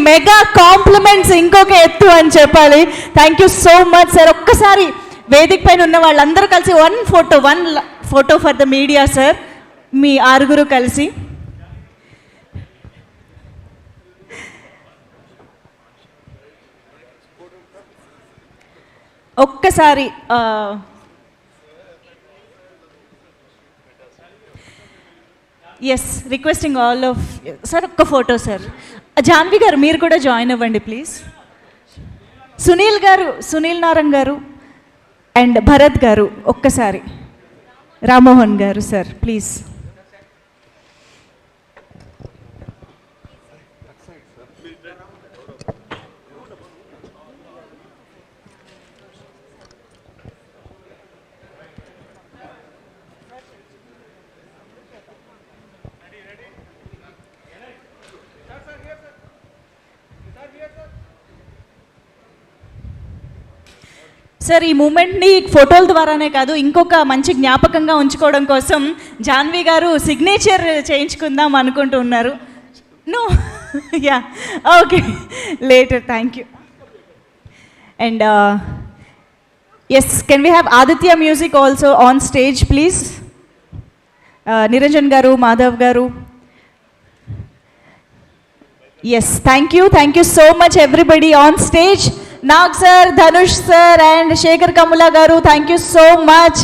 Mega compliments ఇంకొక ఎత్తు అని చెప్పాలి. Thank you so much sir. ఒక్కసారి వేదిక పైన ఉన్న వాళ్ళందరూ కలిసి one photo for the media sir, మీ ఆరుగురు కలిసి. ఒక్కసారి yes, requesting all of sir ఒక్క ఫోటో సార్. జాన్వి గారు మీరు కూడా జాయిన్ అవ్వండి ప్లీజ్. సునీల్ గారు, సునీల్ నారంగ్ గారు అండ్ భరత్ గారు ఒక్కసారి. రామ్మోహన్ గారు సార్ ప్లీజ్. సార్ ఈ మూమెంట్ని ఫోటోల ద్వారానే కాదు, ఇంకొక మంచి జ్ఞాపకంగా ఉంచుకోవడం కోసం జాన్వి గారు సిగ్నేచర్ చేయించుకుందాం అనుకుంటున్నారు. No yeah okay later, thank you. And yes, can we have Aditya music also on stage please. Niranjan garu, Madhav garu. Yes, thank you so much everybody on stage. Nag sir, Dhanush sir and Sekhar Kammula garu, thank you so much.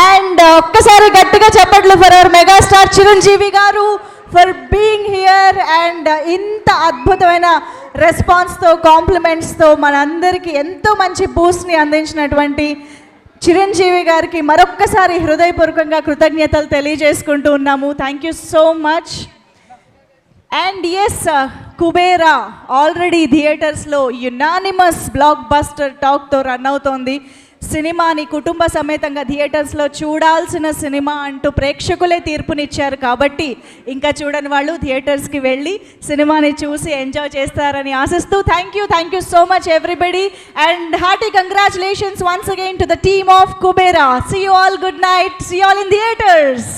And ఒక్కసారి గట్టిగా చెప్పట్లు for our megastar Chiranjeevi garu for being here. And ఇంత అద్భుతమైన రెస్పాన్స్తో, కాంప్లిమెంట్స్తో మనందరికీ ఎంతో మంచి బూస్ట్ని అందించినటువంటి చిరంజీవి గారికి మరొక్కసారి హృదయపూర్వకంగా కృతజ్ఞతలు తెలియజేసుకుంటూ ఉన్నాము. Thank you so much. And yes, Kubera already థియేటర్స్లో యునానిమస్ బ్లాక్ బస్టర్ టాక్తో రన్ అవుతోంది. సినిమాని కుటుంబ సమేతంగా థియేటర్స్లో చూడాల్సిన సినిమా అంటూ ప్రేక్షకులే తీర్పునిచ్చారు. కాబట్టి ఇంకా చూడని వాళ్ళు థియేటర్స్కి వెళ్ళి సినిమాని చూసి ఎంజాయ్ చేస్తారని ఆశిస్తూ thank you so much everybody. And hearty congratulations once again to the team of Kubera. See you all, good night, see you all in theatres.